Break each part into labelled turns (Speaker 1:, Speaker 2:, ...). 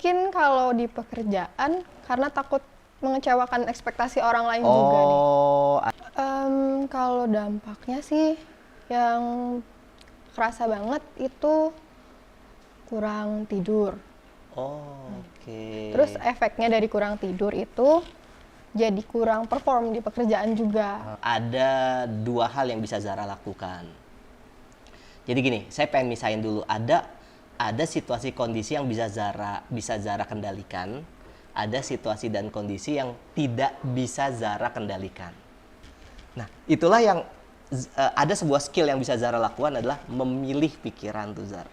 Speaker 1: Mungkin kalau di pekerjaan karena takut mengecewakan ekspektasi orang lain juga nih.
Speaker 2: Oh,
Speaker 1: Kalau dampaknya sih yang kerasa banget itu kurang tidur.
Speaker 2: oke.
Speaker 1: Terus efeknya dari kurang tidur itu jadi kurang perform di pekerjaan juga.
Speaker 2: Ada dua hal yang bisa Zara lakukan. Jadi gini, saya pengen misahin dulu. Ada situasi kondisi yang bisa Zara kendalikan. Ada situasi dan kondisi yang tidak bisa Zara kendalikan. Nah, itulah yang ada sebuah skill yang bisa Zara lakukan adalah memilih pikiran tuh Zara.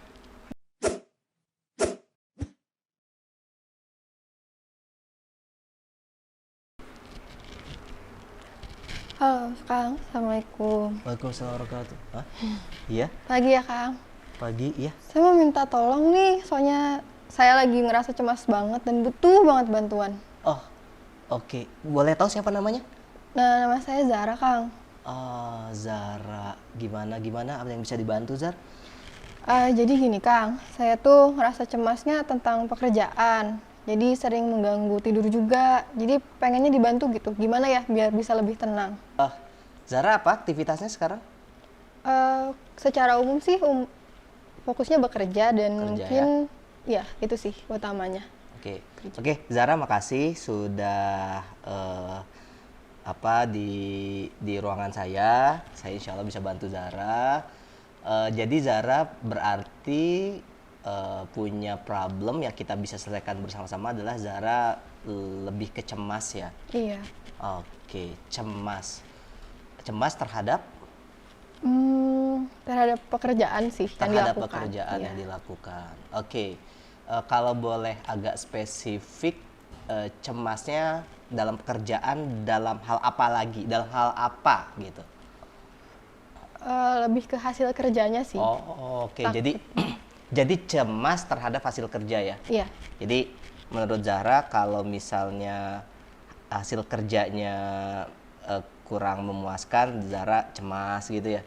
Speaker 1: Halo Kang, Assalamualaikum.
Speaker 2: Waalaikumsalam warahmatullahi wabarakatuh. Hah? Iya,
Speaker 1: Pagi ya Kang.
Speaker 2: pagi, iya.
Speaker 1: Saya mau minta tolong nih, soalnya saya lagi ngerasa cemas banget dan butuh banget bantuan.
Speaker 2: Oh, oke. Boleh tahu siapa namanya?
Speaker 1: Nah, nama saya Zara Kang.
Speaker 2: Zara. Gimana? Apa yang bisa dibantu, Zar?
Speaker 1: Jadi gini Kang, saya tuh ngerasa cemasnya tentang pekerjaan. Jadi sering mengganggu tidur juga. Jadi pengennya dibantu gitu. Gimana ya biar bisa lebih tenang?
Speaker 2: Zara apa aktivitasnya sekarang?
Speaker 1: Secara umum sih fokusnya bekerja dan
Speaker 2: Kerja,
Speaker 1: mungkin ya itu sih utamanya.
Speaker 2: Oke, Zara makasih sudah di ruangan saya. Saya insya Allah bisa bantu Zara. Jadi Zara berarti punya problem yang kita bisa selesaikan bersama-sama adalah Zara lebih ke cemas ya.
Speaker 1: Iya.
Speaker 2: Oke, cemas. Cemas terhadap
Speaker 1: Terhadap pekerjaan sih yang
Speaker 2: terhadap
Speaker 1: dilakukan.
Speaker 2: pekerjaan
Speaker 1: Iya.
Speaker 2: yang dilakukan. Oke. Kalau boleh agak spesifik, cemasnya dalam pekerjaan dalam hal apa lagi? Dalam hal apa gitu?
Speaker 1: Lebih ke hasil kerjanya sih.
Speaker 2: Oke. Jadi cemas terhadap hasil kerja ya.
Speaker 1: Iya.
Speaker 2: Jadi menurut Zahra kalau misalnya hasil kerjanya kurang memuaskan, Zahra cemas gitu ya.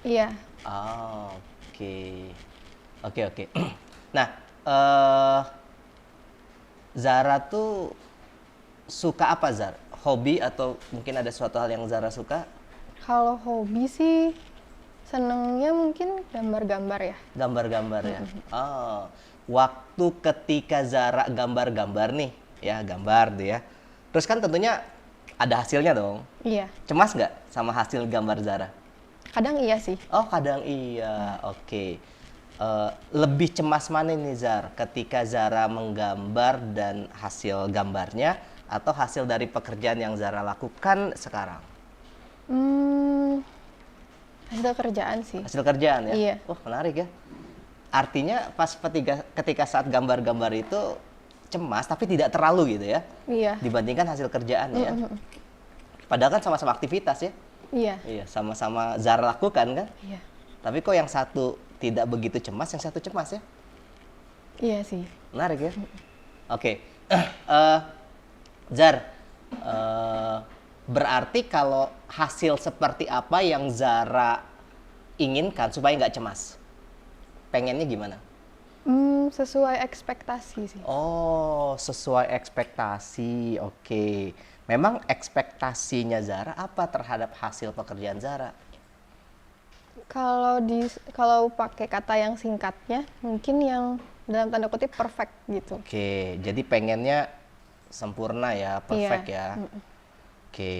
Speaker 1: Iya.
Speaker 2: Oke. Oke. Nah, Zara tuh suka apa, Zar? Hobi atau mungkin ada suatu hal yang Zara suka?
Speaker 1: Kalau hobi sih senengnya mungkin gambar-gambar ya.
Speaker 2: Gambar-gambar ya. Waktu ketika Zara gambar-gambar nih, ya gambar tuh ya. Terus kan tentunya ada hasilnya dong.
Speaker 1: Iya.
Speaker 2: Cemas nggak sama hasil gambar Zara?
Speaker 1: Kadang iya sih.
Speaker 2: Oh, kadang iya. Oke. Lebih cemas mana nih Zar? Ketika Zara menggambar dan hasil gambarnya atau hasil dari pekerjaan yang Zara lakukan sekarang?
Speaker 1: Hasil kerjaan sih.
Speaker 2: Hasil kerjaan ya?
Speaker 1: Iya.
Speaker 2: Wah, menarik ya. Artinya pas ketika saat gambar-gambar itu cemas tapi tidak terlalu gitu ya?
Speaker 1: Iya.
Speaker 2: Dibandingkan hasil kerjaannya ya? Padahal kan sama-sama aktivitas ya?
Speaker 1: Iya.
Speaker 2: Iya, sama-sama Zara lakukan kan?
Speaker 1: Iya.
Speaker 2: Tapi kok yang satu tidak begitu cemas, yang satu cemas ya?
Speaker 1: Iya sih.
Speaker 2: Menarik ya? Oke. Zar, berarti kalau hasil seperti apa yang Zara inginkan supaya nggak cemas? Pengennya gimana?
Speaker 1: Sesuai ekspektasi sih.
Speaker 2: Oh, sesuai ekspektasi. Oke. Memang ekspektasinya Zara apa terhadap hasil pekerjaan Zara?
Speaker 1: Kalau pakai kata yang singkatnya, mungkin yang dalam tanda kutip perfect gitu.
Speaker 2: Oke, jadi pengennya sempurna ya, perfect
Speaker 1: Iya.
Speaker 2: ya. Oke.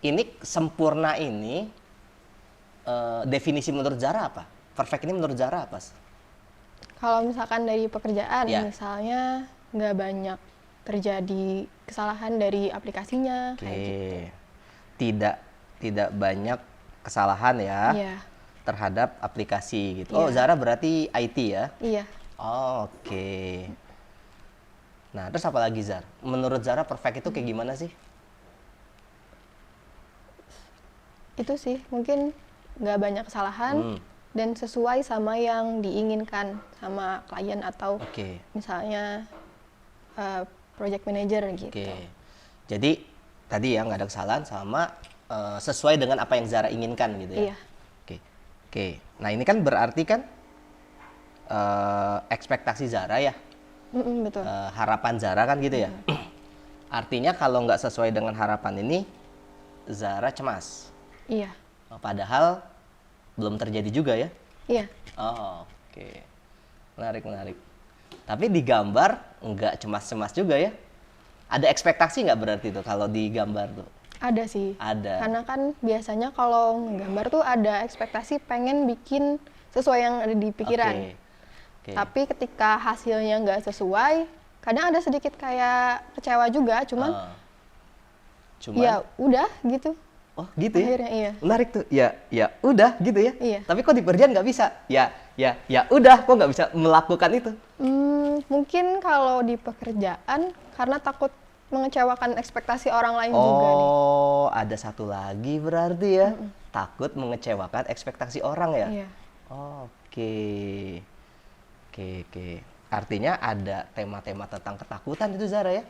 Speaker 2: Ini sempurna ini definisi menurut Zara apa? Perfect ini menurut Zara apa?
Speaker 1: Kalau misalkan dari pekerjaan,
Speaker 2: Ya.
Speaker 1: misalnya nggak banyak terjadi kesalahan dari aplikasinya, kayak gitu.
Speaker 2: Oke. Tidak banyak kesalahan ya
Speaker 1: Iya.
Speaker 2: terhadap aplikasi gitu.
Speaker 1: Iya.
Speaker 2: Oh, Zara berarti IT ya?
Speaker 1: Iya.
Speaker 2: Oke. Nah, terus apa lagi Zara? Menurut Zara perfect itu kayak gimana sih?
Speaker 1: Itu sih, mungkin nggak banyak kesalahan dan sesuai sama yang diinginkan sama klien atau
Speaker 2: Oke.
Speaker 1: misalnya project manager gitu.
Speaker 2: Oke. Jadi tadi ya nggak ada kesalahan sama sesuai dengan apa yang Zara inginkan gitu ya.
Speaker 1: Iya.
Speaker 2: Oke. Nah, ini kan berarti kan ekspektasi Zara ya,
Speaker 1: Betul.
Speaker 2: harapan Zara kan gitu ya. Artinya kalau nggak sesuai dengan harapan ini, Zara cemas.
Speaker 1: Iya.
Speaker 2: Padahal belum terjadi juga ya.
Speaker 1: Iya.
Speaker 2: Oh, oke. Menarik, menarik. Tapi di gambar nggak cemas-cemas juga ya. Ada ekspektasi nggak berarti tuh kalau di gambar tuh?
Speaker 1: Ada sih.
Speaker 2: Ada.
Speaker 1: Karena kan biasanya kalau nggambar tuh ada ekspektasi pengen bikin sesuai yang ada di pikiran.
Speaker 2: Oke. Oke.
Speaker 1: Tapi ketika hasilnya nggak sesuai, kadang ada sedikit kayak kecewa juga. Cuman
Speaker 2: Cuman,
Speaker 1: ya udah gitu.
Speaker 2: oh gitu ya?
Speaker 1: Akhirnya iya.
Speaker 2: Menarik tuh. Ya udah gitu ya.
Speaker 1: Iya.
Speaker 2: Tapi kok di pekerjaan nggak bisa? Ya udah, kok nggak bisa melakukan itu?
Speaker 1: Mungkin kalau di pekerjaan karena takut mengecewakan ekspektasi orang lain juga nih.
Speaker 2: Oh, ada satu lagi berarti ya. Takut mengecewakan ekspektasi orang ya?
Speaker 1: Iya.
Speaker 2: Oke. Oke. Artinya ada tema-tema tentang ketakutan itu Zara ya?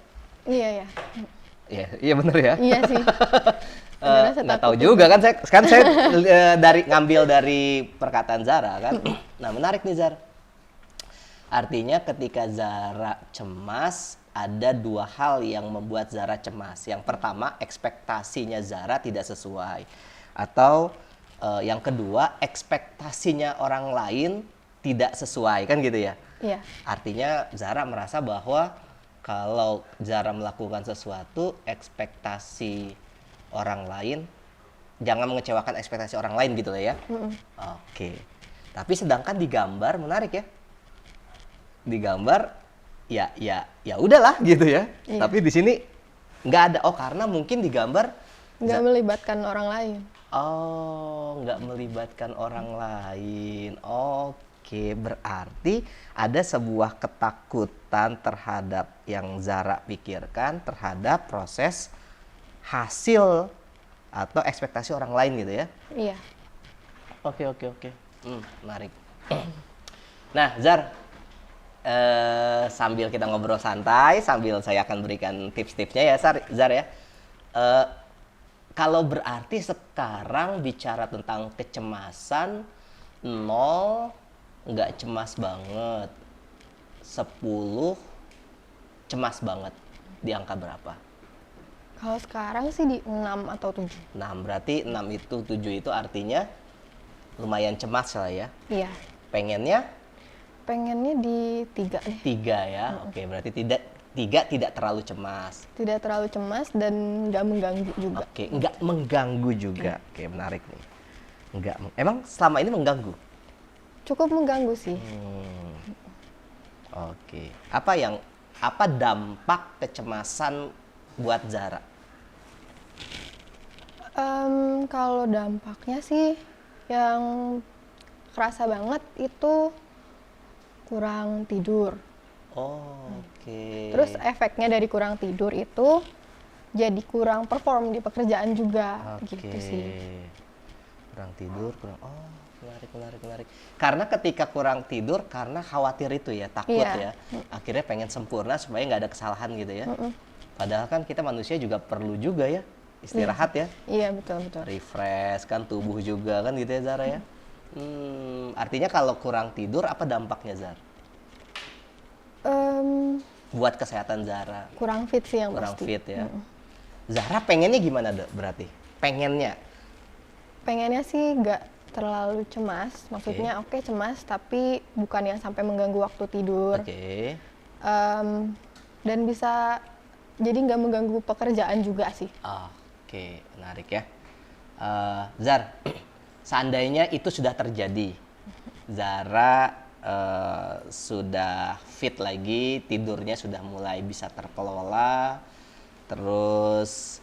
Speaker 1: Iya, ya.
Speaker 2: Iya bener ya?
Speaker 1: Iya sih. Sebenarnya saya
Speaker 2: Nggak tahu
Speaker 1: takut
Speaker 2: juga kan saya ngambil dari perkataan Zara kan. Nah menarik nih Zara. Artinya ketika Zara cemas, ada dua hal yang membuat Zara cemas. Yang pertama, ekspektasinya Zara tidak sesuai. Atau yang kedua, ekspektasinya orang lain tidak sesuai, kan gitu ya?
Speaker 1: Iya.
Speaker 2: Artinya Zara merasa bahwa kalau Zara melakukan sesuatu, ekspektasi orang lain, jangan mengecewakan ekspektasi orang lain gitu lah ya? Oke. Tapi sedangkan di gambar, menarik ya? Di gambar ya udahlah gitu ya.
Speaker 1: Iya.
Speaker 2: Tapi di sini nggak ada. Oh karena mungkin di gambar
Speaker 1: Nggak melibatkan orang lain.
Speaker 2: nggak melibatkan orang lain. Oke, berarti ada sebuah ketakutan terhadap yang Zara pikirkan terhadap proses hasil atau ekspektasi orang lain gitu ya.
Speaker 1: Iya.
Speaker 2: Oke. Menarik. Nah, Zar, sambil kita ngobrol santai, sambil saya akan berikan tips-tipsnya ya, Zar ya. Kalau berarti sekarang bicara tentang kecemasan, 0 nggak cemas banget, 10 cemas banget. Di angka berapa?
Speaker 1: Kalau sekarang sih di 6 atau 7.
Speaker 2: 6, berarti 6 itu 7 itu artinya lumayan cemas lah ya.
Speaker 1: Iya.
Speaker 2: Pengennya
Speaker 1: Pengennya di 3 deh.
Speaker 2: 3 ya. Oke, berarti tidak terlalu cemas.
Speaker 1: Tidak terlalu cemas dan nggak mengganggu juga.
Speaker 2: Oke, nggak mengganggu juga. Oke, menarik nih. Emang selama ini mengganggu?
Speaker 1: Cukup mengganggu sih.
Speaker 2: Oke. Apa dampak kecemasan buat Zara?
Speaker 1: Kalau dampaknya sih yang kerasa banget itu kurang tidur.
Speaker 2: Oke.
Speaker 1: Terus efeknya dari kurang tidur itu jadi kurang perform di pekerjaan juga
Speaker 2: Oke.
Speaker 1: gitu sih.
Speaker 2: Kurang tidur, menarik. Karena ketika kurang tidur, karena khawatir itu ya, takut
Speaker 1: Iya.
Speaker 2: ya. Akhirnya pengen sempurna supaya nggak ada kesalahan gitu ya. Padahal kan kita manusia juga perlu juga ya istirahat ya,
Speaker 1: Iya, betul.
Speaker 2: refresh kan tubuh juga kan gitu ya Zara ya. Artinya kalau kurang tidur apa dampaknya Zara? Buat kesehatan Zara.
Speaker 1: Kurang fit sih yang
Speaker 2: Kurang
Speaker 1: pasti.
Speaker 2: fit ya. Zara pengennya gimana dok berarti? Pengennya?
Speaker 1: Pengennya sih nggak terlalu cemas. Maksudnya oke cemas tapi bukan yang sampai mengganggu waktu tidur.
Speaker 2: Oke.
Speaker 1: Dan bisa jadi nggak mengganggu pekerjaan juga sih.
Speaker 2: Oke, menarik ya. Zar, seandainya itu sudah terjadi, Zara sudah fit lagi, tidurnya sudah mulai bisa terkelola, terus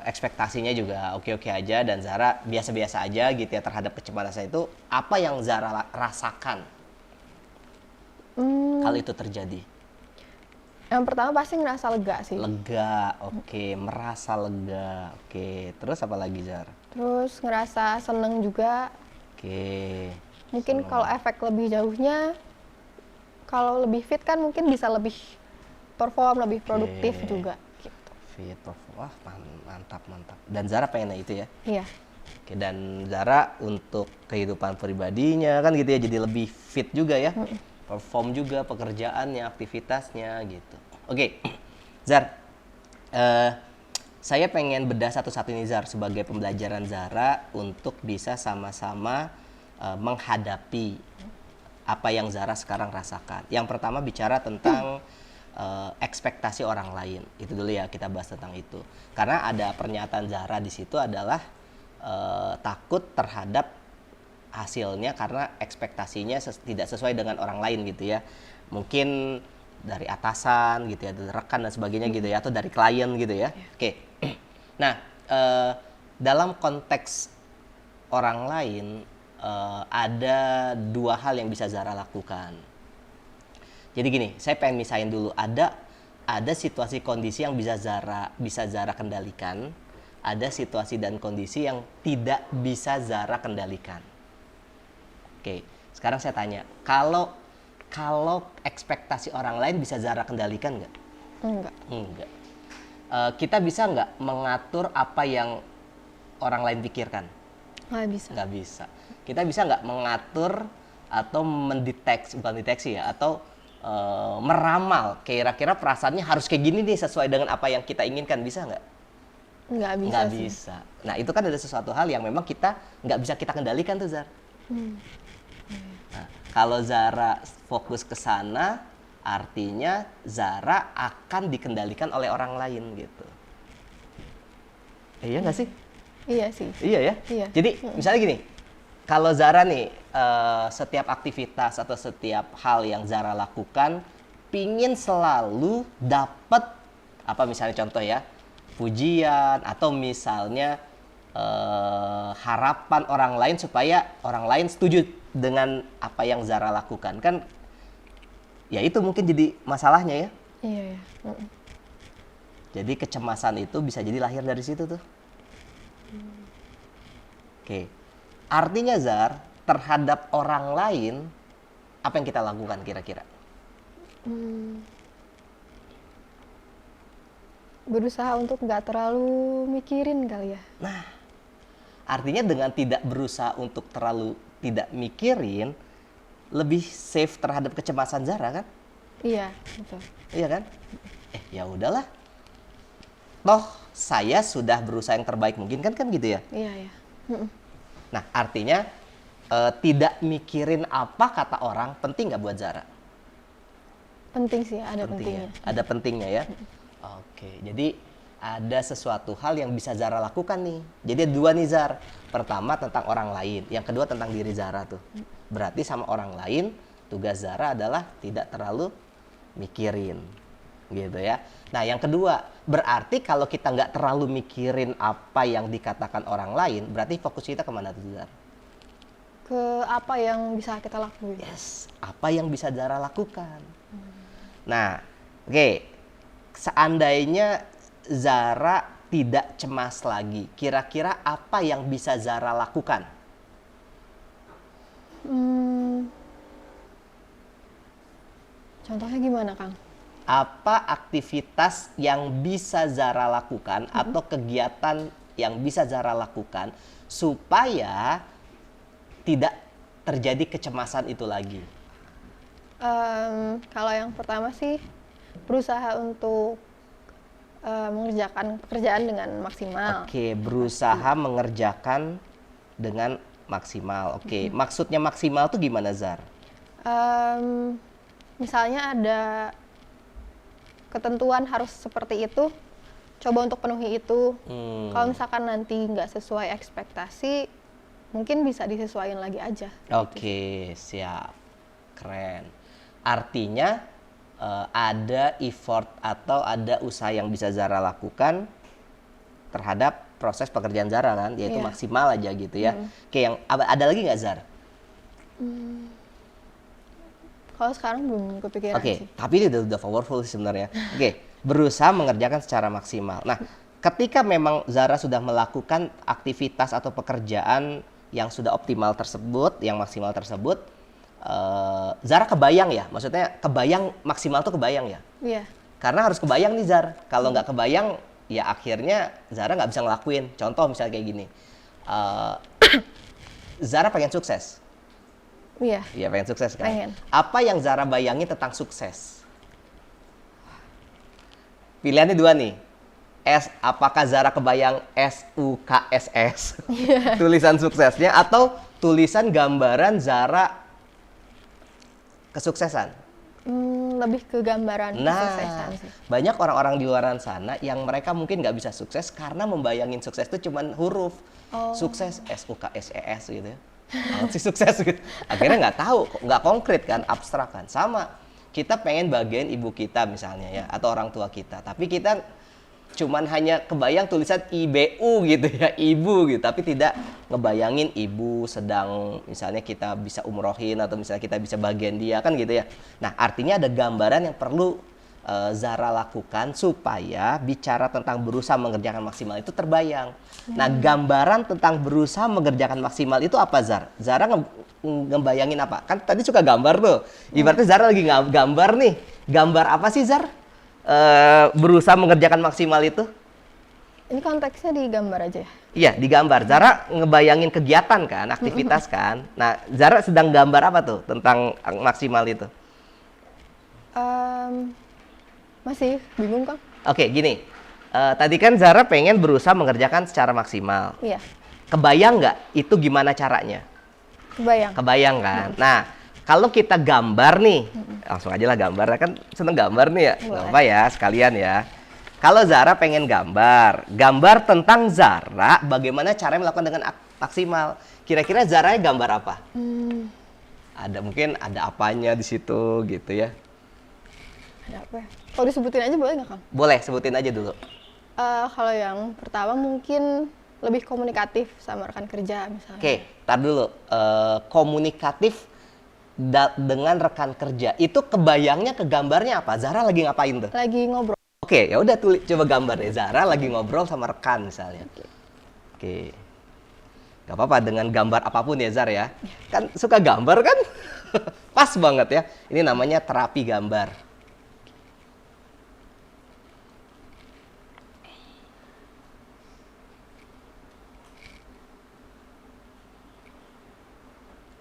Speaker 2: ekspektasinya juga oke-oke aja, dan Zara biasa-biasa aja gitu ya terhadap kecemasan itu, apa yang Zara rasakan kalau itu terjadi?
Speaker 1: Yang pertama pasti ngerasa lega sih.
Speaker 2: Lega, oke, merasa lega, oke. Terus apa lagi Zara?
Speaker 1: Terus ngerasa seneng juga.
Speaker 2: Oke.
Speaker 1: Mungkin kalau efek lebih jauhnya, kalau lebih fit kan mungkin bisa lebih perform, lebih produktif juga. Gitu.
Speaker 2: Fit, wah mantap. Dan Zara pengennya itu ya?
Speaker 1: Iya.
Speaker 2: Oke, dan Zara untuk kehidupan pribadinya kan gitu ya, jadi lebih fit juga ya, perform juga pekerjaannya, aktivitasnya gitu. Oke, Zar, saya pengen bedah satu-satu ini Zar sebagai pembelajaran Zara untuk bisa sama-sama menghadapi apa yang Zara sekarang rasakan. Yang pertama bicara tentang ekspektasi orang lain. Itu dulu ya, kita bahas tentang itu. Karena ada pernyataan Zara di situ adalah takut terhadap hasilnya karena ekspektasinya tidak sesuai dengan orang lain gitu ya. Mungkin dari atasan gitu ya, dari rekan dan sebagainya gitu ya, atau dari klien gitu ya. Oke. Nah, dalam konteks orang lain ada dua hal yang bisa Zara lakukan. Jadi gini, saya pengen misahin dulu, ada situasi kondisi yang bisa Zara kendalikan, ada situasi dan kondisi yang tidak bisa Zara kendalikan. Oke, sekarang saya tanya, kalau ekspektasi orang lain bisa Zara kendalikan nggak? Enggak. Kita bisa nggak mengatur apa yang orang lain pikirkan?
Speaker 1: Nggak bisa.
Speaker 2: Nggak bisa. Kita bisa nggak mengatur atau bukan deteksi ya, atau meramal kira-kira perasaannya harus kayak gini nih sesuai dengan apa yang kita inginkan, bisa nggak?
Speaker 1: Nggak bisa
Speaker 2: Nggak
Speaker 1: sih.
Speaker 2: bisa. Nah, itu kan ada sesuatu hal yang memang kita nggak bisa kita kendalikan tuh, Zar. Nah, kalau Zara fokus ke sana, artinya Zara akan dikendalikan oleh orang lain gitu. Iya nggak sih?
Speaker 1: Iya sih.
Speaker 2: Iya ya?
Speaker 1: Iya.
Speaker 2: Jadi misalnya gini, kalau Zara nih, setiap aktivitas atau setiap hal yang Zara lakukan, pingin selalu dapat, apa misalnya contoh ya, pujian, atau misalnya harapan orang lain supaya orang lain setuju dengan apa yang Zara lakukan. Kan ya itu mungkin jadi masalahnya ya.
Speaker 1: Iya ya.
Speaker 2: Jadi kecemasan itu bisa jadi lahir dari situ tuh. Oke. Artinya Zar, terhadap orang lain, apa yang kita lakukan kira-kira?
Speaker 1: Berusaha untuk nggak terlalu mikirin kali ya.
Speaker 2: Nah, artinya dengan tidak berusaha untuk terlalu tidak mikirin, lebih safe terhadap kecemasan Zara kan?
Speaker 1: Iya, betul.
Speaker 2: Iya kan? Ya udahlah. Toh saya sudah berusaha yang terbaik mungkin kan gitu ya.
Speaker 1: Iya ya.
Speaker 2: Nah, artinya tidak mikirin apa kata orang penting nggak buat Zara?
Speaker 1: Penting sih, ada
Speaker 2: Pentingnya.
Speaker 1: pentingnya.
Speaker 2: Ada pentingnya ya. Oke, jadi ada sesuatu hal yang bisa Zara lakukan nih. Jadi ada dua nih Zar. Pertama tentang orang lain, yang kedua tentang diri Zara tuh. Berarti sama orang lain, tugas Zara adalah tidak terlalu mikirin. Gitu ya. Nah yang kedua, berarti kalau kita nggak terlalu mikirin apa yang dikatakan orang lain, berarti fokus kita kemana tuh Zar?
Speaker 1: Ke apa yang bisa kita lakuin.
Speaker 2: Yes, apa yang bisa Zara lakukan? Nah, oke. Seandainya Zara tidak cemas lagi, kira-kira apa yang bisa Zara lakukan?
Speaker 1: Contohnya gimana, Kang?
Speaker 2: Apa aktivitas yang bisa Zara lakukan atau kegiatan yang bisa Zara lakukan supaya tidak terjadi kecemasan itu lagi?
Speaker 1: Kalau yang pertama sih berusaha untuk mengerjakan pekerjaan dengan maksimal.
Speaker 2: Oke, berusaha mengerjakan dengan maksimal. Oke, maksudnya maksimal tuh gimana Zar?
Speaker 1: Misalnya ada ketentuan harus seperti itu, coba untuk penuhi itu. Kalau misalkan nanti nggak sesuai ekspektasi, mungkin bisa disesuaikan lagi aja.
Speaker 2: Oke, siap. Keren. Artinya ada effort atau ada usaha yang bisa Zara lakukan terhadap proses pekerjaan Zara kan, yaitu
Speaker 1: Iya.
Speaker 2: maksimal aja gitu ya. Oke, yang ada lagi nggak Zar?
Speaker 1: Kalau sekarang belum kepikiran
Speaker 2: Oke,
Speaker 1: sih.
Speaker 2: tapi ini udah powerful sih sebenarnya. Oke, berusaha mengerjakan secara maksimal. Nah, ketika memang Zara sudah melakukan aktivitas atau pekerjaan yang sudah optimal tersebut, yang maksimal tersebut, Zara kebayang ya, maksudnya kebayang maksimal tuh kebayang ya.
Speaker 1: Iya.
Speaker 2: Karena harus kebayang nih Zar. Kalau nggak kebayang, ya akhirnya Zara nggak bisa ngelakuin. Contoh misalnya kayak gini, Eh, Zara pengen sukses.
Speaker 1: Iya,
Speaker 2: Iya, pengen sukses kan?
Speaker 1: Pengen.
Speaker 2: Apa yang Zara bayangin tentang sukses? Pilihannya dua nih. Apakah Zara kebayang SUKSS? Tulisan suksesnya atau tulisan gambaran Zara kesuksesan?
Speaker 1: lebih ke gambaran kesuksesan
Speaker 2: Nah,
Speaker 1: sih.
Speaker 2: banyak orang-orang di luar sana yang mereka mungkin nggak bisa sukses karena membayangin sukses itu cuman huruf.
Speaker 1: Oh.
Speaker 2: Sukses SUKSES gitu ya. Apa sih sukses gitu. Akhirnya nggak tahu, nggak konkret kan, abstrak kan. Sama, kita pengen bagian ibu kita misalnya ya, atau orang tua kita. Tapi kita cuman hanya kebayang tulisan IBU gitu ya, ibu gitu, tapi tidak ngebayangin ibu sedang misalnya kita bisa umrohin atau misalnya kita bisa bagian dia kan gitu ya. Nah, artinya ada gambaran yang perlu Zara lakukan supaya bicara tentang berusaha mengerjakan maksimal itu terbayang. Nah, gambaran tentang berusaha mengerjakan maksimal itu apa, Zar? Zara ngebayangin apa? Kan tadi suka gambar tuh. Ibaratnya Zara lagi gambar nih. Gambar apa sih, Zar? Berusaha mengerjakan maksimal itu?
Speaker 1: Ini konteksnya di gambar aja ya?
Speaker 2: Iya, digambar. Zara ngebayangin kegiatan kan, aktivitas kan. Nah, Zara sedang gambar apa tuh tentang maksimal itu?
Speaker 1: Masih bingung, Kang?
Speaker 2: Oke, gini. Tadi kan Zara pengen berusaha mengerjakan secara maksimal.
Speaker 1: Iya,
Speaker 2: Kebayang nggak itu gimana caranya?
Speaker 1: kebayang.
Speaker 2: Kebayang kan? Nah, kalau kita gambar nih, langsung aja lah gambar. Kan seneng gambar nih ya? Nggak apa ya, sekalian ya. Kalau Zara pengen gambar tentang Zara, bagaimana caranya melakukan dengan maksimal. Kira-kira Zara gambar apa? Mungkin ada apanya di situ gitu ya.
Speaker 1: Ada apa ya? Kalau disebutin aja boleh nggak, Kang?
Speaker 2: Boleh, sebutin aja dulu.
Speaker 1: Kalau yang pertama mungkin lebih komunikatif sama rekan kerja misalnya.
Speaker 2: Oke, tar dulu. Komunikatif dengan rekan kerja. Itu kebayangnya ke gambarnya apa? Zara lagi ngapain tuh?
Speaker 1: Lagi ngobrol.
Speaker 2: Oke, ya udah coba gambar deh. Zara lagi ngobrol sama rekan misalnya. Oke. Gak apa-apa dengan gambar apapun ya, Zara ya. Kan suka gambar kan? Pas banget ya. Ini namanya terapi gambar.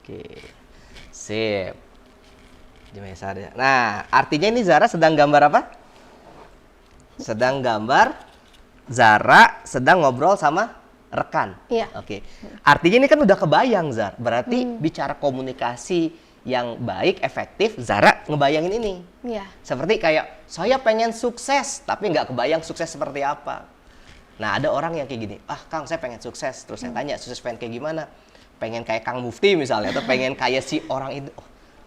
Speaker 2: Oke, sip. Nah, artinya ini Zara sedang gambar apa? Sedang gambar Zara sedang ngobrol sama rekan.
Speaker 1: Iya.
Speaker 2: Oke. Artinya ini kan udah kebayang, Zara. Berarti bicara komunikasi yang baik, efektif, Zara ngebayangin ini.
Speaker 1: Iya.
Speaker 2: Seperti kayak, saya pengen sukses, tapi nggak kebayang sukses seperti apa. Nah, ada orang yang kayak gini, Kang, saya pengen sukses. Terus saya tanya, sukses pengen kayak gimana? Pengen kayak Kang Mufti misalnya, atau pengen kayak si orang itu.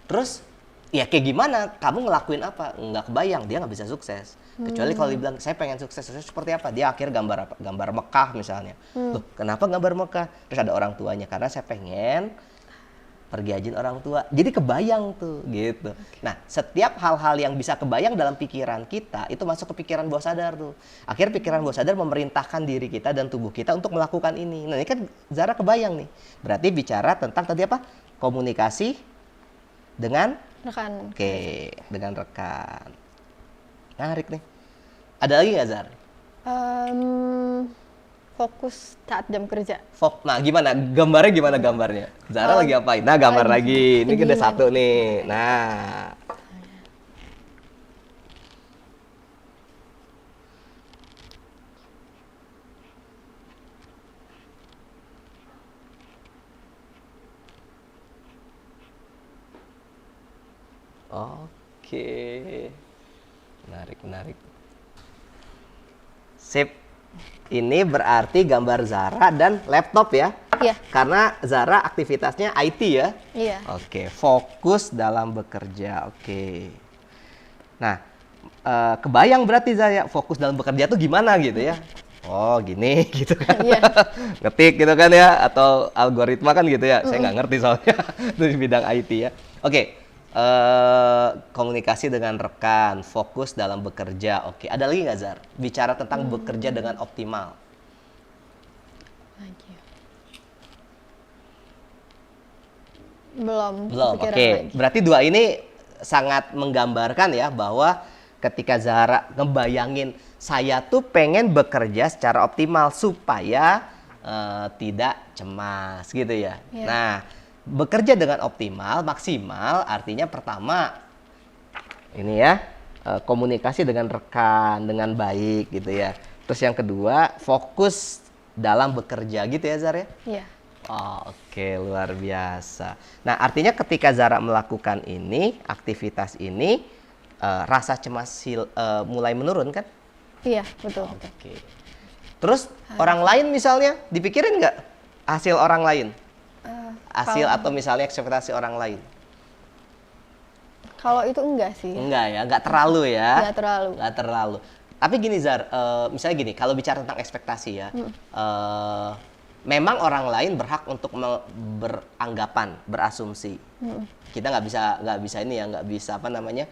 Speaker 2: Terus, ya kayak gimana? Kamu ngelakuin apa? Nggak kebayang, dia nggak bisa sukses. Kecuali kalau dibilang, saya pengen sukses seperti apa? Dia akhir gambar apa? Gambar Mekah misalnya. Loh, kenapa gambar Mekah? Terus ada orang tuanya, karena saya pengen pergi hajin orang tua. Jadi kebayang tuh, gitu. Nah, setiap hal-hal yang bisa kebayang dalam pikiran kita, itu masuk ke pikiran bawah sadar tuh. Akhirnya pikiran bawah sadar memerintahkan diri kita dan tubuh kita untuk melakukan ini. Nah, ini kan Zara kebayang nih. Berarti bicara tentang tadi apa? Komunikasi dengan
Speaker 1: Rekan.
Speaker 2: Oke, dengan rekan. Menarik nih. Ada lagi nggak, Zar?
Speaker 1: Fokus saat jam kerja.
Speaker 2: Nah, gimana? Gambarnya gimana gambarnya? Zara lagi apain? Nah, gambar lagi. Ini ada satu nih. Nah. Oke. Menarik. Sip. Ini berarti gambar Zara dan laptop ya?
Speaker 1: Iya.
Speaker 2: Karena Zara aktivitasnya IT ya?
Speaker 1: Iya.
Speaker 2: Oke, fokus dalam bekerja. Oke. Nah, kebayang berarti Zara fokus dalam bekerja tuh gimana gitu ya? Oh, gini gitu kan.
Speaker 1: Iya.
Speaker 2: Ngetik gitu kan ya, atau algoritma kan gitu ya. Saya nggak ngerti soalnya di bidang IT ya. Oke. Komunikasi dengan rekan, fokus dalam bekerja. Oke, ada lagi nggak, Zar? Bicara tentang bekerja dengan optimal.
Speaker 1: Lagi. Belum.
Speaker 2: Oke.
Speaker 1: Lagi.
Speaker 2: Berarti dua ini sangat menggambarkan ya bahwa ketika Zara ngebayangin saya tuh pengen bekerja secara optimal supaya tidak cemas gitu ya.
Speaker 1: Iya.
Speaker 2: Nah, bekerja dengan optimal, maksimal artinya pertama ini ya, komunikasi dengan rekan dengan baik gitu ya. Terus yang kedua, fokus dalam bekerja gitu ya Zar ya.
Speaker 1: Iya.
Speaker 2: Oh, oke, luar biasa. Nah, artinya ketika Zara melakukan ini, aktivitas ini, rasa cemas mulai menurun kan?
Speaker 1: Iya, betul, betul.
Speaker 2: Oke. Terus orang lain misalnya, dipikirin nggak hasil orang lain? Hasil atau misalnya ekspektasi orang lain?
Speaker 1: Kalau itu enggak sih.
Speaker 2: Enggak ya, nggak terlalu ya?
Speaker 1: Nggak terlalu.
Speaker 2: Nggak terlalu. Tapi gini Zar, misalnya gini, kalau bicara tentang ekspektasi ya, memang orang lain berhak untuk beranggapan, berasumsi. Kita nggak bisa ini ya, nggak bisa apa namanya,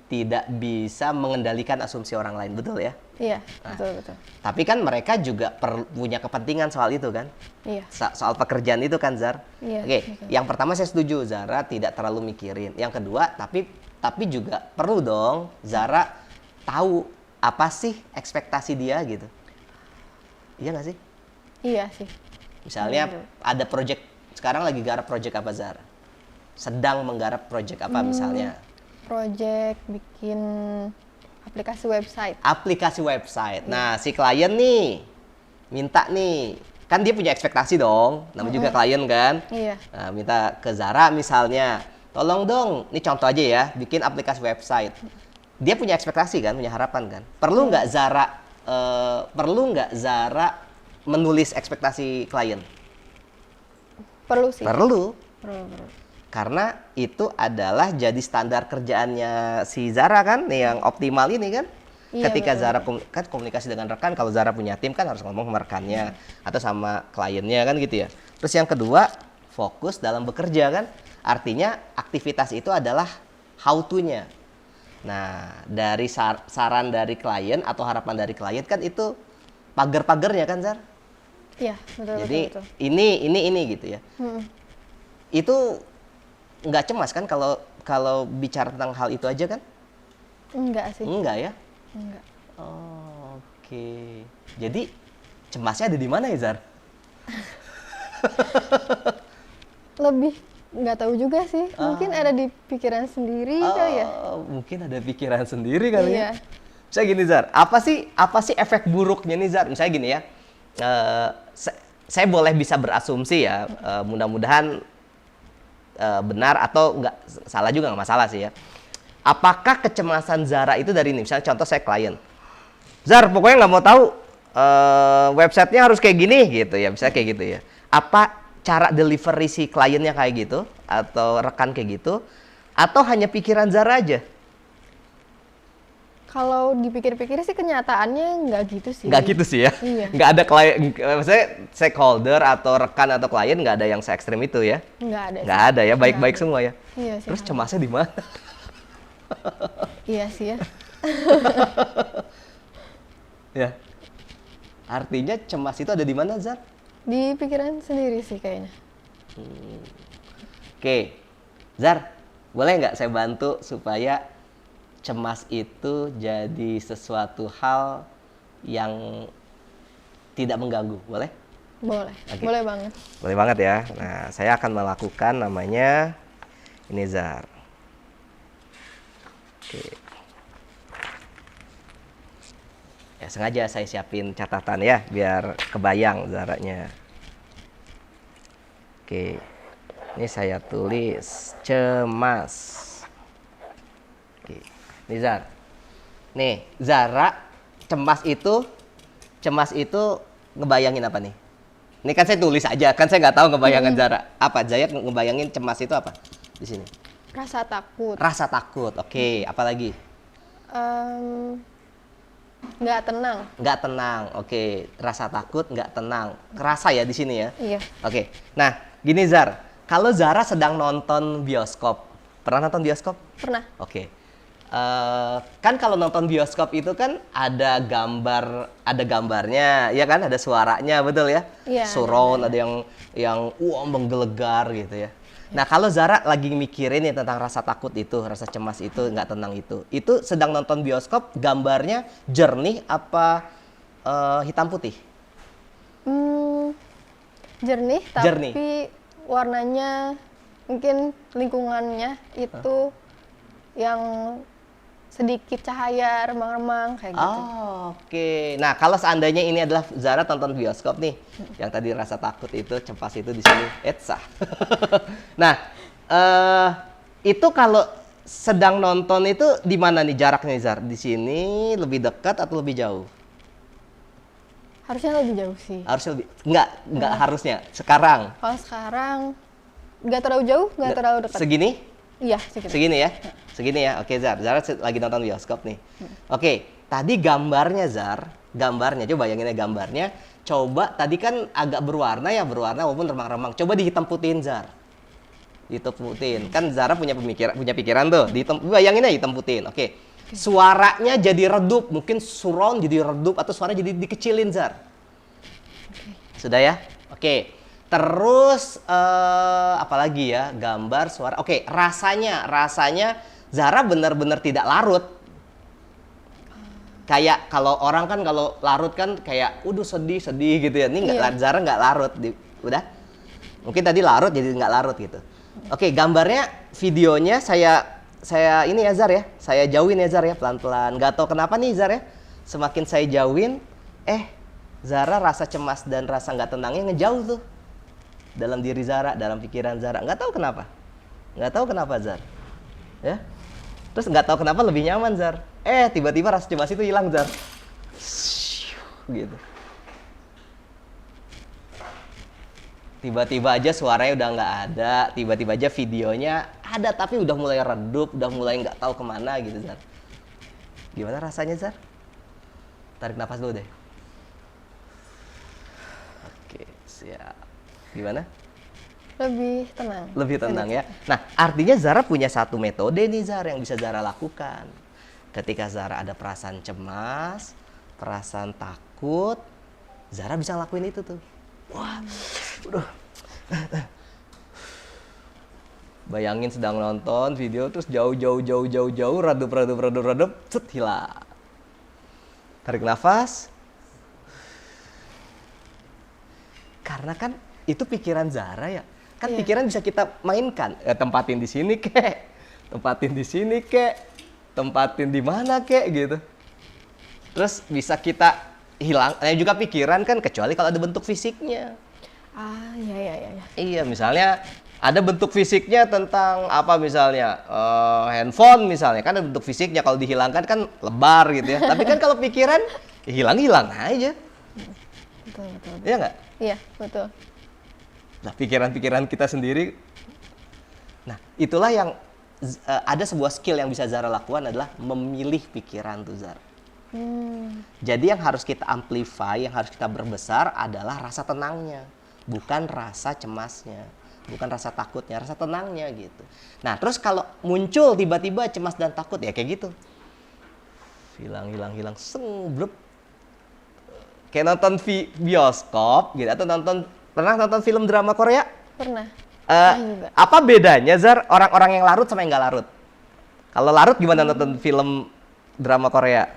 Speaker 2: tidak bisa mengendalikan asumsi orang lain, betul ya?
Speaker 1: Iya, betul, betul.
Speaker 2: Tapi kan mereka juga punya kepentingan soal itu kan?
Speaker 1: Iya.
Speaker 2: Soal pekerjaan itu kan Zar?
Speaker 1: Iya,
Speaker 2: Oke,
Speaker 1: betul.
Speaker 2: yang pertama saya setuju Zara tidak terlalu mikirin. Yang kedua, tapi juga perlu dong Zara tahu apa sih ekspektasi dia gitu. Iya nggak sih?
Speaker 1: Iya sih.
Speaker 2: Misalnya ada project, sekarang lagi garap project apa Zara? Sedang menggarap project apa misalnya?
Speaker 1: Project bikin aplikasi website.
Speaker 2: Aplikasi website. Nah, si klien nih minta nih, kan dia punya ekspektasi dong, namanya juga klien kan.
Speaker 1: Iya.
Speaker 2: Nah, minta ke Zara misalnya, tolong dong, ini contoh aja ya, bikin aplikasi website. Dia punya ekspektasi kan, punya harapan kan. Perlu nggak Zara menulis ekspektasi klien?
Speaker 1: Perlu sih.
Speaker 2: Perlu.
Speaker 1: Perlu.
Speaker 2: Karena itu adalah jadi standar kerjaannya si Zara kan, yang optimal ini kan.
Speaker 1: Iya,
Speaker 2: Ketika
Speaker 1: betul,
Speaker 2: Zara kan komunikasi dengan rekan, kalau Zara punya tim kan harus ngomong sama rekannya atau sama kliennya kan gitu ya. Terus yang kedua, fokus dalam bekerja kan. Artinya aktivitas itu adalah how to-nya. Nah, dari saran dari klien atau harapan dari klien kan itu pagar-pagarnya kan Zar.
Speaker 1: Iya, betul,
Speaker 2: Jadi
Speaker 1: betul.
Speaker 2: ini gitu ya.
Speaker 1: Mm-mm.
Speaker 2: Itu nggak cemas kan kalau bicara tentang hal itu aja kan?
Speaker 1: Enggak sih.
Speaker 2: Enggak ya?
Speaker 1: Enggak.
Speaker 2: Oh, oke. Jadi cemasnya ada di mana ya Zar?
Speaker 1: Lebih nggak tahu juga sih. Mungkin ada di pikiran sendiri kali ya.
Speaker 2: Mungkin ada pikiran sendiri kali ya.
Speaker 1: Iya.
Speaker 2: Misalnya gini Zar, apa sih efek buruknya nih Zar? Misalnya gini ya, saya boleh bisa berasumsi ya, mudah-mudahan benar atau enggak salah juga nggak masalah sih ya. Apakah kecemasan Zara itu dari ini? Misalnya contoh saya klien, Zar pokoknya nggak mau tahu websitenya harus kayak gini gitu ya, misalnya kayak gitu ya. Apa cara delivery si kliennya kayak gitu atau rekan kayak gitu, atau hanya pikiran Zara aja?
Speaker 1: Kalau dipikir-pikir sih kenyataannya nggak gitu sih.
Speaker 2: Nggak gitu sih ya?
Speaker 1: Iya.
Speaker 2: Nggak ada klien, maksudnya stakeholder atau rekan atau klien nggak ada yang se ekstrim itu ya?
Speaker 1: Nggak ada.
Speaker 2: Nggak
Speaker 1: sih.
Speaker 2: ada ya, baik-baik
Speaker 1: Nggak ada.
Speaker 2: semua ya?
Speaker 1: Iya sih.
Speaker 2: Terus cemasnya di mana?
Speaker 1: Iya sih ya.
Speaker 2: Ya. Artinya cemas itu ada di mana, Zar?
Speaker 1: Di pikiran sendiri sih kayaknya.
Speaker 2: Oke, Zar, boleh nggak saya bantu supaya cemas itu jadi sesuatu hal yang tidak mengganggu, boleh?
Speaker 1: Boleh.
Speaker 2: Oke.
Speaker 1: Boleh banget.
Speaker 2: Boleh banget ya. Nah, saya akan melakukan namanya ini Zar. Oke. Ya, sengaja saya siapin catatan ya, biar kebayang Zaranya. Oke. Ini saya tulis cemas. Oke. Nih Zar. Nih, Zara cemas itu ngebayangin apa nih? Ini kan saya tulis aja, kan saya nggak tahu ngebayangin Zara. Apa? Zaya ngebayangin cemas itu apa? Di sini.
Speaker 1: Rasa takut.
Speaker 2: Rasa takut. Oke, apa lagi?
Speaker 1: Nggak tenang.
Speaker 2: Nggak tenang. Oke, rasa takut, nggak tenang. Kerasa ya di sini ya?
Speaker 1: Iya.
Speaker 2: Oke. Nah, gini Zar. Kalau Zara sedang nonton bioskop, pernah nonton bioskop?
Speaker 1: Pernah.
Speaker 2: Oke. Kan kalau nonton bioskop itu kan ada gambarnya, ya kan? Ada suaranya, betul ya?
Speaker 1: Iya,
Speaker 2: Surround, ada yang menggelegar gitu ya. Nah, kalau Zara lagi mikirin ya tentang rasa takut itu, rasa cemas itu, nggak tenang itu sedang nonton bioskop, gambarnya jernih apa hitam putih?
Speaker 1: Jernih,
Speaker 2: Jernih.
Speaker 1: tapi warnanya mungkin lingkungannya itu yang sedikit cahaya remang-remang kayak gitu.
Speaker 2: Oh, oke. Nah, kalau seandainya ini adalah Zara tonton bioskop nih, yang tadi rasa takut itu, cemas itu di sini, sah. Nah, itu kalau sedang nonton itu di mana nih jaraknya, Zar? Di sini lebih dekat atau lebih jauh?
Speaker 1: Harusnya lebih jauh sih.
Speaker 2: Harusnya lebih, nggak harusnya. Sekarang.
Speaker 1: Kalau sekarang nggak terlalu jauh, nggak terlalu dekat.
Speaker 2: Segini?
Speaker 1: Iya, segitu.
Speaker 2: Segini ya? Segini ya? Oke, Zar. Zara lagi nonton bioskop nih. Oke, tadi gambarnya, Zar. Gambarnya, coba bayangin ya gambarnya. Coba, tadi kan agak berwarna ya, berwarna walaupun remang-remang. Coba dihitam putihin, Zar. Dihitam putihin. Kan Zara punya pikiran tuh. Bayangin aja hitam putihin. Oke. Suaranya jadi redup. Mungkin surround jadi redup atau suaranya jadi dikecilin, Zar. Sudah ya? Oke. Terus apalagi ya, gambar, suara. Oke, rasanya Zara benar-benar tidak larut. Kayak kalau orang kan kalau larut kan kayak, sedih gitu ya. Ini nggak, Zara nggak larut. Udah? Mungkin tadi larut jadi nggak larut gitu. Oke, gambarnya, videonya saya ini ya Zar ya. Saya jauhin ya Zar ya pelan-pelan. Nggak tahu kenapa nih Zar ya. Semakin saya jauhin, Zara rasa cemas dan rasa nggak tenangnya ngejauh tuh. Dalam diri Zara, dalam pikiran Zara. Nggak tahu kenapa. Nggak tahu kenapa, Zar. Ya. Terus nggak tahu kenapa lebih nyaman, Zar. Tiba-tiba rasa cemas itu hilang, Zar. Gitu. Tiba-tiba aja suaranya udah nggak ada. Tiba-tiba aja videonya ada, tapi udah mulai redup, udah mulai nggak tahu kemana gitu, Zar. Gimana rasanya, Zar? Tarik nafas dulu deh. Oke, siap. Gimana?
Speaker 1: Lebih tenang.
Speaker 2: Lebih tenang ya. Nah, artinya Zara punya satu metode nih Zara yang bisa Zara lakukan. Ketika Zara ada perasaan cemas, perasaan takut, Zara bisa ngelakuin itu tuh. Wah, udah. Bayangin sedang nonton video terus jauh, redup, set hilang. Tarik nafas. Karena kan itu pikiran Zara ya. Kan pikiran bisa kita mainkan. Tempatin di sini kek. Tempatin di sini kek. Tempatin di mana kek gitu. Terus bisa kita hilang. Juga pikiran kan kecuali kalau ada bentuk fisiknya.
Speaker 1: Iya.
Speaker 2: Iya, misalnya ada bentuk fisiknya tentang apa misalnya handphone misalnya kan ada bentuk fisiknya, kalau dihilangkan kan lebar gitu ya. Tapi kan kalau pikiran hilang aja.
Speaker 1: Betul.
Speaker 2: Iya nggak?
Speaker 1: Iya, betul.
Speaker 2: Nah, pikiran-pikiran kita sendiri. Nah, itulah yang ada sebuah skill yang bisa Zara lakukan adalah memilih pikiran tuh, Zara. Jadi yang harus kita amplify, yang harus kita berbesar adalah rasa tenangnya, bukan rasa cemasnya, bukan rasa takutnya, rasa tenangnya gitu. Nah, terus kalau muncul tiba-tiba cemas dan takut ya kayak gitu. Hilang, blep. Kayak nonton bioskop gitu atau pernah nonton film drama Korea?
Speaker 1: Pernah. Juga.
Speaker 2: Apa bedanya Zar orang-orang yang larut sama yang nggak larut? Kalau larut gimana nonton film drama Korea?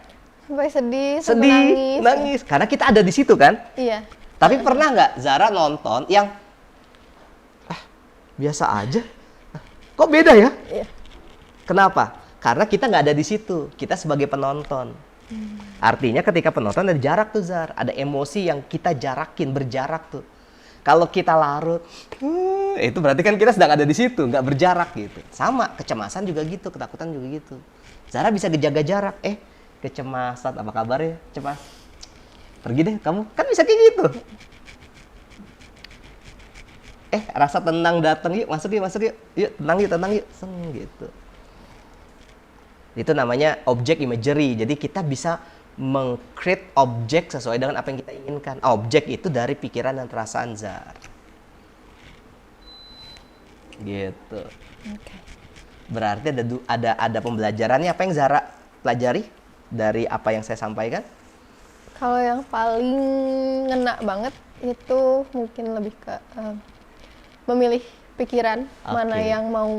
Speaker 1: Sampai sedih,
Speaker 2: nangis. Karena kita ada di situ kan?
Speaker 1: Iya.
Speaker 2: Tapi pernah nggak Zara nonton yang biasa aja? Kok beda ya?
Speaker 1: Iya.
Speaker 2: Kenapa? Karena kita nggak ada di situ. Kita sebagai penonton. Artinya ketika penonton ada jarak tuh Zar, ada emosi yang kita jarakin, berjarak tuh. Kalau kita larut, itu berarti kan kita sedang ada di situ, nggak berjarak gitu. Sama, kecemasan juga gitu, ketakutan juga gitu. Zara bisa jaga jarak, kecemasan, apa kabar ya, cemas. Pergi deh kamu, kan bisa kayak gitu. Rasa tenang datang yuk, masuk yuk, tenang yuk, gitu. Itu namanya object imagery. Jadi kita bisa meng-create objek sesuai dengan apa yang kita inginkan. Objek itu dari pikiran dan perasaan Zar. Gitu.
Speaker 1: Okay.
Speaker 2: Berarti ada pembelajarannya. Apa yang Zara pelajari dari apa yang saya sampaikan?
Speaker 1: Kalau yang paling ngena banget itu mungkin lebih ke memilih pikiran mana yang mau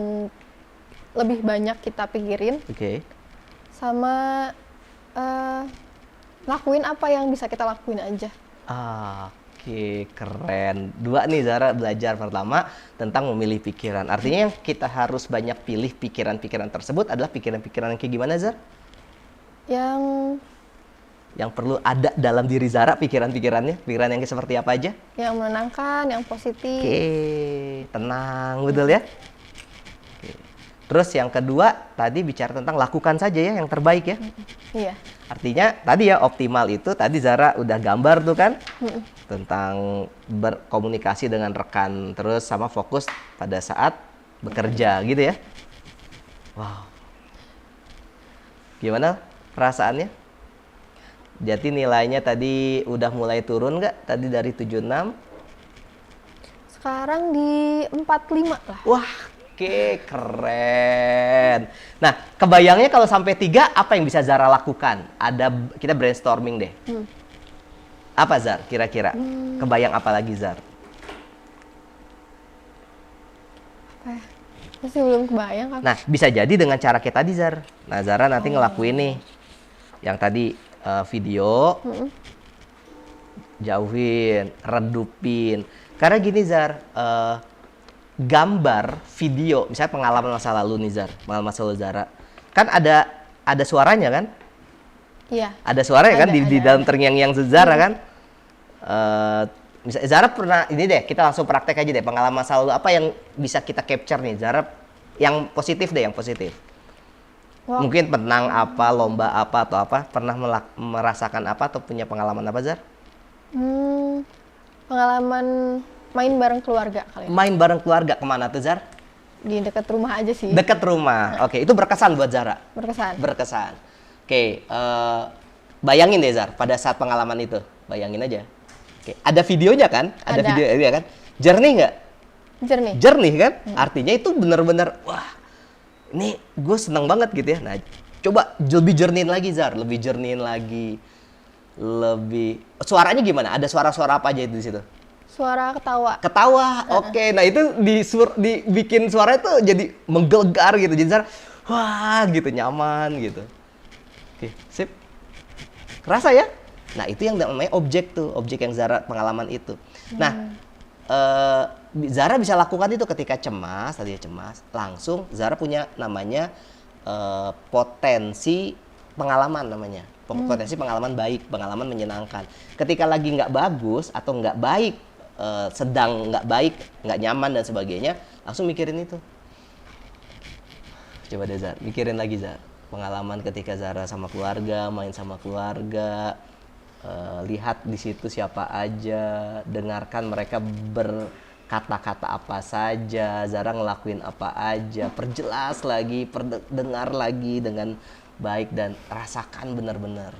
Speaker 1: lebih banyak kita pikirin.
Speaker 2: Oke.
Speaker 1: Sama lakuin apa yang bisa kita lakuin aja.
Speaker 2: Oke, keren. Dua nih Zara belajar. Pertama, tentang memilih pikiran. Artinya yang kita harus banyak pilih pikiran-pikiran tersebut adalah pikiran-pikiran yang kayak gimana, Zar? Yang perlu ada dalam diri Zara, pikiran-pikirannya. Pikiran yang seperti apa aja?
Speaker 1: Yang menenangkan, yang positif.
Speaker 2: Oke, tenang, betul ya? Oke. Terus yang kedua, tadi bicara tentang lakukan saja ya, yang terbaik ya?
Speaker 1: Iya.
Speaker 2: Artinya tadi ya, optimal itu, tadi Zara udah gambar tuh kan? Tentang berkomunikasi dengan rekan, terus sama fokus pada saat bekerja gitu ya? Wow. Gimana perasaannya? Jadi nilainya tadi udah mulai turun nggak? Tadi dari 76?
Speaker 1: Sekarang di 45 lah.
Speaker 2: Wah, oke, keren. Nah, kebayangnya kalau sampai 3, apa yang bisa Zara lakukan? Kita brainstorming deh. Apa Zar, kira-kira? Kebayang apa lagi Zar?
Speaker 1: Apa ya? Masih belum kebayang kan?
Speaker 2: Nah, bisa jadi dengan cara kayak tadi Zar. Nah, Zara nanti ngelakuin nih. Yang tadi video, jauhin, redupin. Karena gini Zar, gambar, video, misalnya pengalaman masa lalu nih Zar, pengalaman masa lalu Zara, kan ada suaranya kan?
Speaker 1: Iya.
Speaker 2: Ada suaranya kan di dalam terngiang-ngiang Zara kan? Misalnya Zara pernah, ini deh, kita langsung praktek aja deh, pengalaman masa lalu apa yang bisa kita capture nih Zara, yang positif deh, yang positif.
Speaker 1: Wow.
Speaker 2: Mungkin menang apa, lomba apa atau apa, pernah merasakan apa atau punya pengalaman apa Zar?
Speaker 1: Pengalaman main bareng keluarga kali ya.
Speaker 2: Main bareng keluarga, kemana tuh Zar?
Speaker 1: Di dekat rumah aja sih.
Speaker 2: Dekat rumah. Oke, itu berkesan buat Zara?
Speaker 1: Berkesan.
Speaker 2: Berkesan. Oke, bayangin deh Zar, pada saat pengalaman itu, bayangin aja. Oke, ada videonya kan? Ada video kan? Jernih nggak?
Speaker 1: Jernih.
Speaker 2: Jernih kan? Artinya itu benar-benar, wah, ini gue seneng banget gitu ya. Nah, coba lebih jernihin lagi Zar, lebih jernihin lagi. Lebih, suaranya gimana? Ada suara-suara apa aja di situ?
Speaker 1: Suara ketawa.
Speaker 2: Ketawa, oke. Nah itu dibikin suara itu jadi menggelegar gitu. Jadi Zara, wah gitu, nyaman gitu. Oke, sip. Kerasa ya? Nah itu yang namanya objek tuh, objek yang Zara pengalaman itu. Nah, Zara bisa lakukan itu ketika cemas, tadi cemas, langsung Zara punya namanya potensi pengalaman namanya. Potensi pengalaman baik, pengalaman menyenangkan. Ketika lagi nggak bagus atau nggak baik, sedang nggak baik, nggak nyaman dan sebagainya, langsung mikirin itu. Coba deh Zara, mikirin lagi Zara. Pengalaman ketika Zara sama keluarga, main sama keluarga, lihat di situ siapa aja, dengarkan mereka berkata-kata apa saja, Zara ngelakuin apa aja, perjelas lagi, dengar lagi dengan baik dan rasakan benar-benar.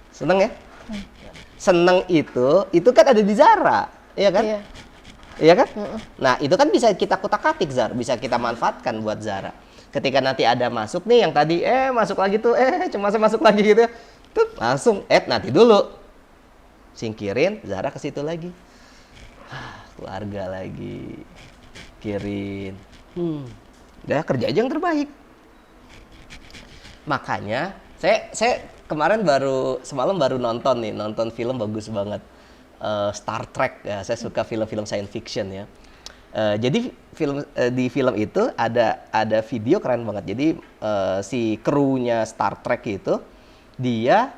Speaker 2: Seneng ya? Seneng itu kan ada di Zara, iya kan?
Speaker 1: Iya.
Speaker 2: Iya kan? Nah itu kan bisa kita kutak-atik Zara, bisa kita manfaatkan buat Zara. Ketika nanti ada masuk nih yang tadi, masuk lagi tuh, cuma masuk lagi gitu, tuh langsung, nanti dulu, singkirin, Zara ke situ lagi, keluarga lagi, kirin, udah kerja aja yang terbaik. Makanya saya kemarin semalam baru nonton film bagus banget, Star Trek ya. Saya suka film-film science fiction ya. Jadi di film itu ada video keren banget. Jadi si krunya Star Trek itu dia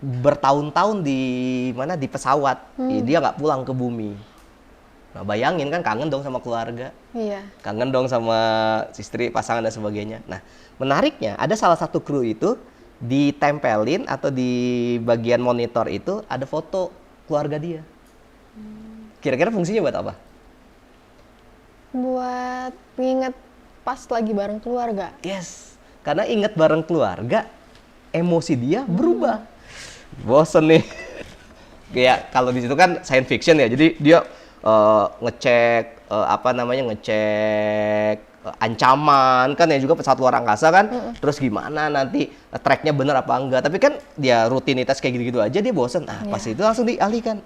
Speaker 2: bertahun-tahun di pesawat, dia nggak pulang ke bumi. Nah bayangin kan, kangen dong sama keluarga, kangen dong sama istri, pasangan dan sebagainya. Nah menariknya ada salah satu kru itu ditempelin atau di bagian monitor itu ada foto keluarga dia. Kira-kira fungsinya buat apa?
Speaker 1: Buat nginget pas lagi bareng keluarga.
Speaker 2: Yes, karena inget bareng keluarga, emosi dia berubah. Bosen nih. Kayak kalau di situ kan science fiction ya, jadi dia ngecek ancaman kan ya, juga pesawat luar angkasa kan, terus gimana nanti tracknya bener apa enggak, tapi kan dia rutinitas kayak gitu-gitu aja dia bosen. Pas itu langsung dialihkan,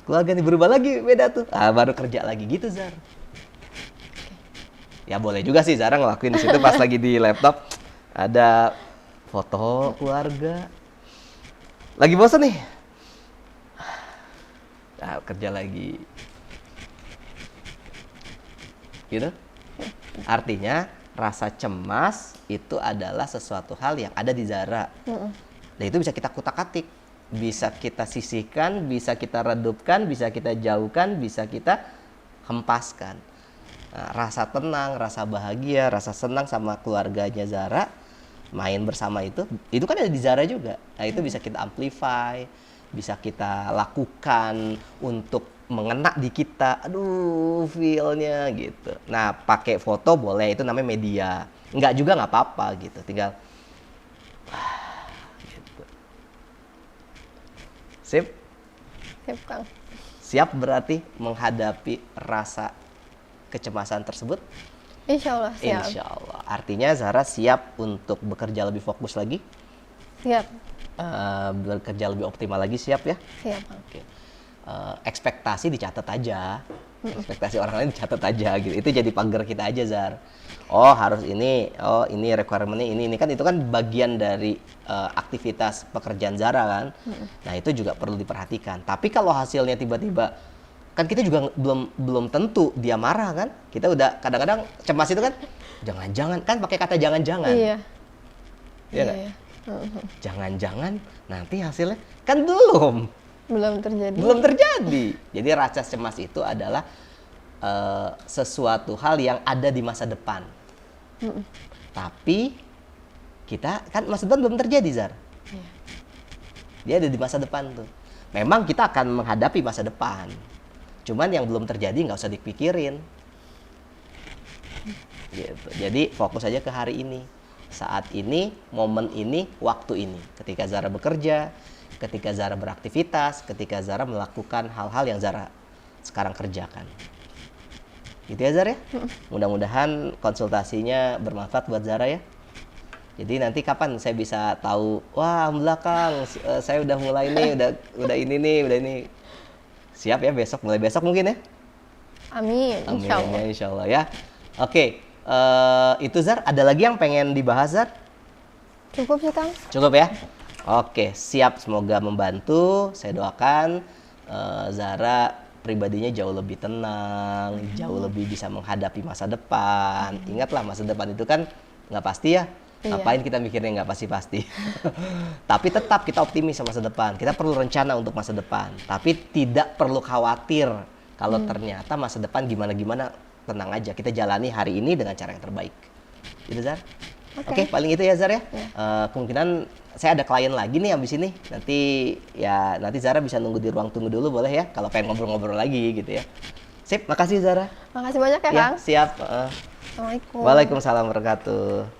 Speaker 2: keluarga nih berubah lagi, beda tuh, baru kerja lagi gitu Zara. Ya boleh juga sih Zara ngelakuin di situ pas lagi di laptop ada foto keluarga, lagi bosen nih, Nah, kerja lagi. Gitu. Artinya rasa cemas itu adalah sesuatu hal yang ada di Zara. Dan itu bisa kita kutak-atik, bisa kita sisihkan, bisa kita redupkan, bisa kita jauhkan, bisa kita hempaskan. Nah, rasa tenang, rasa bahagia, rasa senang sama keluarganya Zara, main bersama itu kan ada di Zara juga. Nah, itu bisa kita amplify, bisa kita lakukan untuk mengena di kita. Aduh, feel-nya gitu. Nah, pakai foto boleh, itu namanya media. Enggak juga nggak apa-apa gitu. Tinggal gitu. Sip?
Speaker 1: Sip, Kang.
Speaker 2: Siap berarti menghadapi rasa kecemasan tersebut?
Speaker 1: Insya Allah siap.
Speaker 2: Insya Allah. Artinya Zara siap untuk bekerja lebih fokus lagi?
Speaker 1: Siap.
Speaker 2: Bekerja lebih optimal lagi, siap ya?
Speaker 1: Siap, Kang.
Speaker 2: Oke. Ekspektasi dicatat aja, ekspektasi orang lain dicatat aja gitu. Itu jadi pagar kita aja, Zar. Oh, harus ini, oh ini requirement-nya ini kan itu kan bagian dari aktivitas pekerjaan Zara kan. Nah, itu juga perlu diperhatikan. Tapi kalau hasilnya tiba-tiba, kan kita juga belum tentu dia marah kan. Kita udah kadang-kadang cemas itu kan, jangan-jangan kan pakai kata jangan-jangan.
Speaker 1: Iya.
Speaker 2: Iya nggak?
Speaker 1: Iya.
Speaker 2: Jangan-jangan nanti hasilnya kan belum terjadi. Jadi rasa cemas itu adalah sesuatu hal yang ada di masa depan. Tapi kita kan masa depan belum terjadi, Zar.
Speaker 1: Iya.
Speaker 2: Dia ada di masa depan tuh. Memang kita akan menghadapi masa depan. Cuman yang belum terjadi nggak usah dipikirin. Gitu. Jadi fokus aja ke hari ini. Saat ini, momen ini, waktu ini. Ketika Zara bekerja, ketika Zara beraktivitas, ketika Zara melakukan hal-hal yang Zara sekarang kerjakan. Gitu ya, Zara ya? Mudah-mudahan konsultasinya bermanfaat buat Zara ya. Jadi nanti kapan saya bisa tahu, wah belakang saya udah mulai nih, udah ini. Siap ya, mulai besok mungkin ya?
Speaker 1: Amin, insya Allah.
Speaker 2: Insya Allah ya. Oke, itu Zar, ada lagi yang pengen dibahas, Zar?
Speaker 1: Cukup sih, Kang.
Speaker 2: Cukup ya? Oke, siap. Semoga membantu. Saya doakan Zara pribadinya jauh lebih tenang, jauh lebih bisa menghadapi masa depan. Ingatlah, masa depan itu kan nggak pasti ya.
Speaker 1: Iya.
Speaker 2: Ngapain kita mikirnya nggak pasti-pasti. Tapi tetap kita optimis sama masa depan. Kita perlu rencana untuk masa depan. Tapi tidak perlu khawatir kalau ternyata masa depan gimana-gimana. Tenang aja, kita jalani hari ini dengan cara yang terbaik. Gitu, Zar? Oke, paling itu ya, Zar ya. Kemungkinan saya ada klien lagi nih abis ini. Nanti Zara bisa nunggu di ruang tunggu dulu, boleh ya? Kalau pengen ngobrol-ngobrol lagi gitu ya. Sip, makasih Zara.
Speaker 1: Makasih banyak ya,
Speaker 2: Ya,
Speaker 1: Kang.
Speaker 2: siap.
Speaker 1: Assalamualaikum.
Speaker 2: Waalaikumsalam warahmatullahi wabarakatuh.